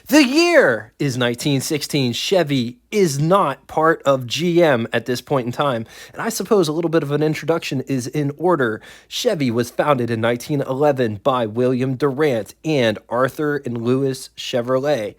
The year is 1916. Chevy is not part of GM at this point in time. And I suppose a little bit of an introduction is in order. Chevy was founded in 1911 by William Durant and Arthur and Louis Chevrolet.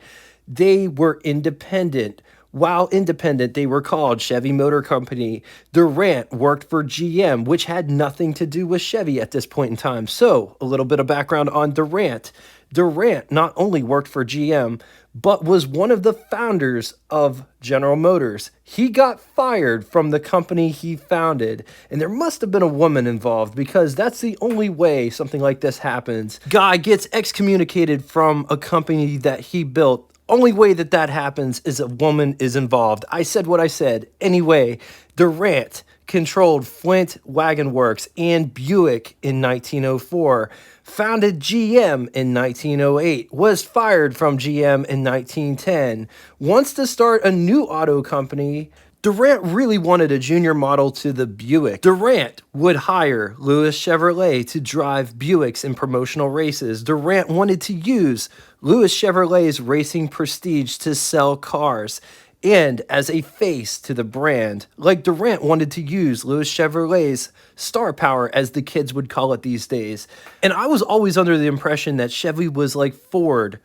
They were independent. While independent, they were called Chevy Motor Company. Durant worked for GM, which had nothing to do with Chevy at this point in time. So, a little bit of background on Durant. Durant not only worked for GM, but was one of the founders of General Motors. He got fired from the company he founded, and there must have been a woman involved because that's the only way something like this happens. Guy gets excommunicated from a company that he built. Only way that that happens is a woman is involved. I said what I said. Anyway, Durant controlled Flint Wagon Works and Buick in 1904, founded GM in 1908, was fired from GM in 1910, wants to start a new auto company. Durant really wanted a junior model to the Buick. Durant would hire Louis Chevrolet to drive Buicks in promotional races. Durant wanted to use Louis Chevrolet's racing prestige to sell cars and as a face to the brand, like Durant wanted to use Louis Chevrolet's star power, as the kids would call it these days. And I was always under the impression that Chevy was like Ford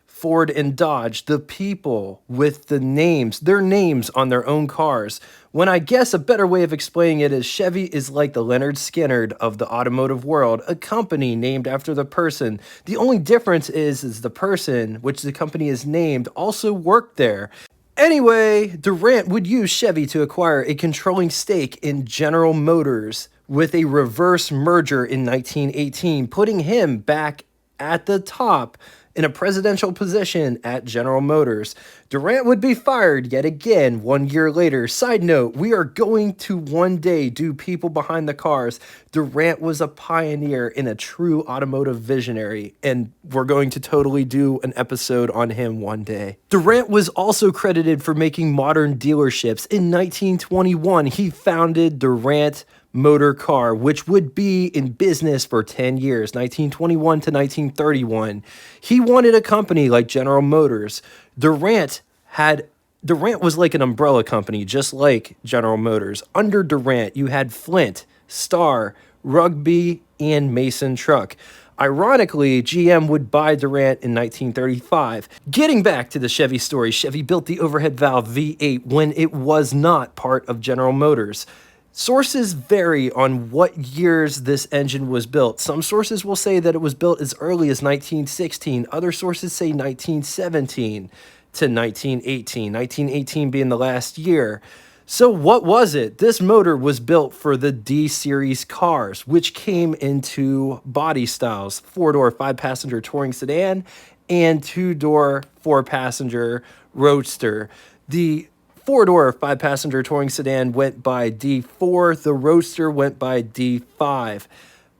and Dodge, the people with the names, their names on their own cars. When I guess a better way of explaining it is Chevy is like the Leonard Skinner of the automotive world, a company named after the person. The only difference is the person, which the company is named, also worked there. Anyway, Durant would use Chevy to acquire a controlling stake in General Motors with a reverse merger in 1918, putting him back at the top in a presidential position at General Motors. Durant would be fired yet again 1 year later. Side note, we are going to one day do people behind the cars. Durant was a pioneer and a true automotive visionary, and we're going to totally do an episode on him one day. Durant was also credited for making modern dealerships. In 1921, he founded Durant Motor Car, which would be in business for 10 years, 1921 to 1931. He wanted a company like General Motors. Durant was like an umbrella company, just like General Motors. Under Durant, you had Flint, Star, Rugby, and Mason Truck. Ironically, GM would buy Durant in 1935. Getting back to the Chevy story, Chevy built the overhead valve V8 when it was not part of General Motors. Sources vary on what years this engine was built. Some sources will say that it was built as early as 1916. Other sources say 1917 to 1918, 1918 being the last year. So what was it? This motor was built for the D-Series cars, which came in two body styles, 4-door, 5-passenger touring sedan and 2-door, 4-passenger roadster. The 4-door, 5-passenger touring sedan went by D4. The Roadster went by D5,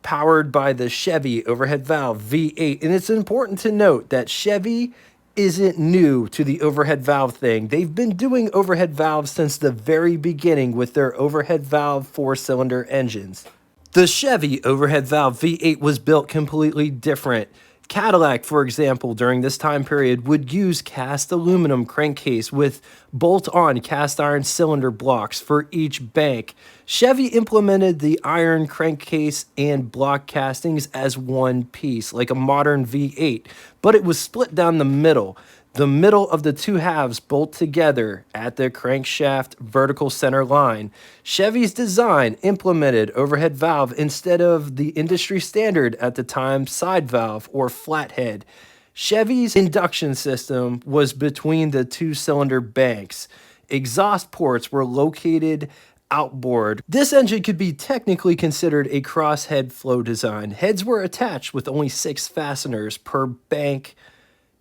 powered by the Chevy overhead valve V8. And it's important to note that Chevy isn't new to the overhead valve thing. They've been doing overhead valves since the very beginning with their overhead valve 4-cylinder engines. The Chevy overhead valve V8 was built completely different. Cadillac, for example, during this time period would use cast aluminum crankcase with bolt-on cast iron cylinder blocks for each bank. Chevy implemented the iron crankcase and block castings as one piece, like a modern V8, but it was split down the middle. The middle of the two halves bolt together at the crankshaft vertical center line. Chevy's design implemented overhead valve instead of the industry standard at the time side valve or flathead. Chevy's induction system was between the 2-cylinder banks. Exhaust ports were located outboard. This engine could be technically considered a crosshead flow design. Heads were attached with only 6 fasteners per bank.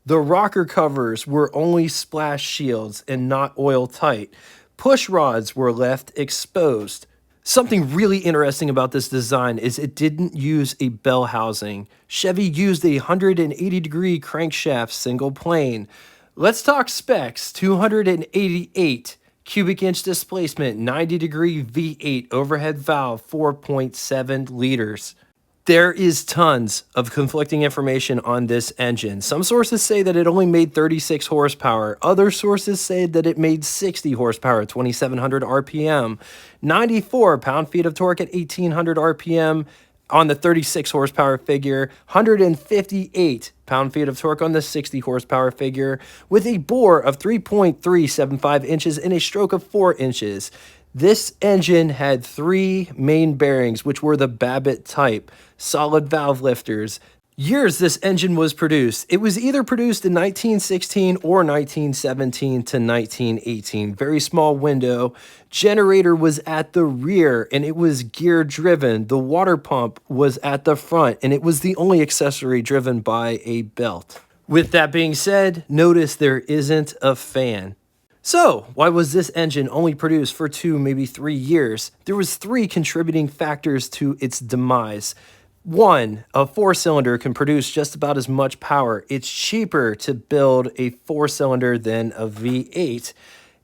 The rocker covers were only splash shields and not oil tight. Push rods were left exposed. Something really interesting about this design is it didn't use a bell housing. Chevy used a 180-degree crankshaft single plane. Let's talk specs. 288 cubic inch displacement, 90-degree V8 overhead valve, 4.7 liters. There is tons of conflicting information on this engine. Some sources say that it only made 36 horsepower. Other sources say that it made 60 horsepower, 2,700 RPM, 94 pound-feet of torque at 1,800 RPM on the 36 horsepower figure, 158 pound-feet of torque on the 60 horsepower figure, with a bore of 3.375 inches and a stroke of 4 inches. This engine had three main bearings, which were the Babbitt type, solid valve lifters. Years this engine was produced. It was either produced in 1916 or 1917 to 1918. Very small window. Generator was at the rear and it was gear driven. The water pump was at the front and it was the only accessory driven by a belt. With that being said, notice there isn't a fan. So, why was this engine only produced for 2, maybe 3 years? There was 3 contributing factors to its demise. 1, a 4-cylinder can produce just about as much power. It's cheaper to build a 4-cylinder than a V8.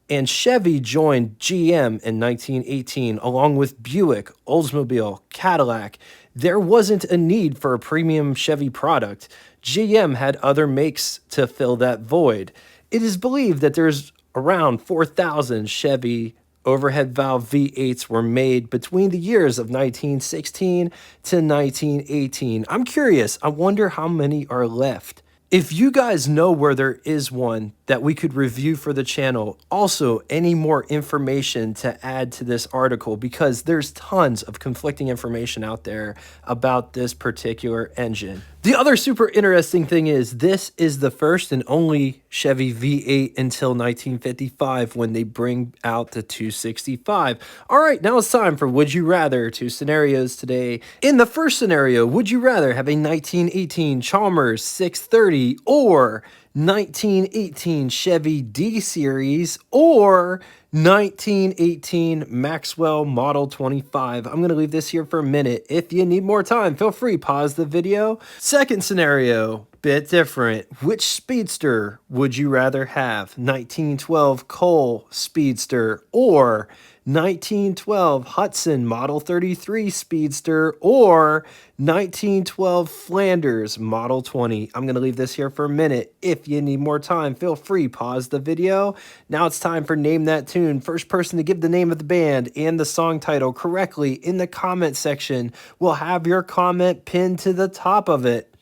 And Chevy joined GM in 1918, along with Buick, Oldsmobile, Cadillac. There wasn't a need for a premium Chevy product. GM had other makes to fill that void. It is believed that there's around 4,000 Chevy overhead valve V8s were made between the years of 1916 to 1918. I'm curious, I wonder how many are left. If you guys know where there is one that we could review for the channel, also any more information to add to this article, because there's tons of conflicting information out there about this particular engine. The other super interesting thing is this is the first and only Chevy V8 until 1955 when they bring out the 265. All right, now it's time for Would You Rather. 2 scenarios today. In the first scenario, would you rather have a 1918 Chalmers 630 or 1918 Chevy D Series or 1918 Maxwell Model 25. I'm going to leave this here for a minute. If you need more time, feel free, pause the video. Second scenario, bit different. Which speedster would you rather have? 1912 Cole Speedster or 1912 Hudson Model 33 Speedster or 1912 Flanders Model 20. I'm going to leave this here for a minute. If you need more time, feel free, pause the video. Now it's time for Name That Tune. First person to give the name of the band and the song title correctly in the comment section will have your comment pinned to the top of it.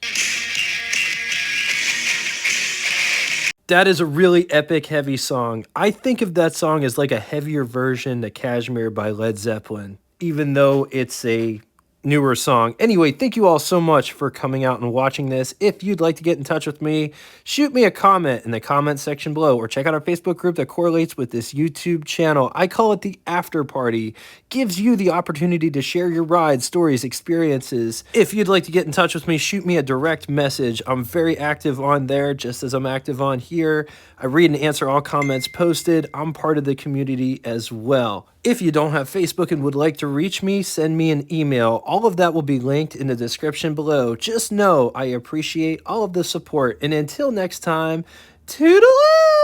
That is a really epic, heavy song. I think of that song as like a heavier version to Kashmir by Led Zeppelin, even though it's a newer song. Anyway, thank you all so much for coming out and watching this. If you'd like to get in touch with me, shoot me a comment in the comment section below or check out our Facebook group that correlates with this YouTube channel. I call it the After Party. Gives you the opportunity to share your rides, stories, experiences. If you'd like to get in touch with me, shoot me a direct message. I'm very active on there, just as I'm active on here. I read and answer all comments posted. I'm part of the community as well. If you don't have Facebook and would like to reach me, send me an email. All of that will be linked in the description below. Just know I appreciate all of the support. And until next time, toodaloo!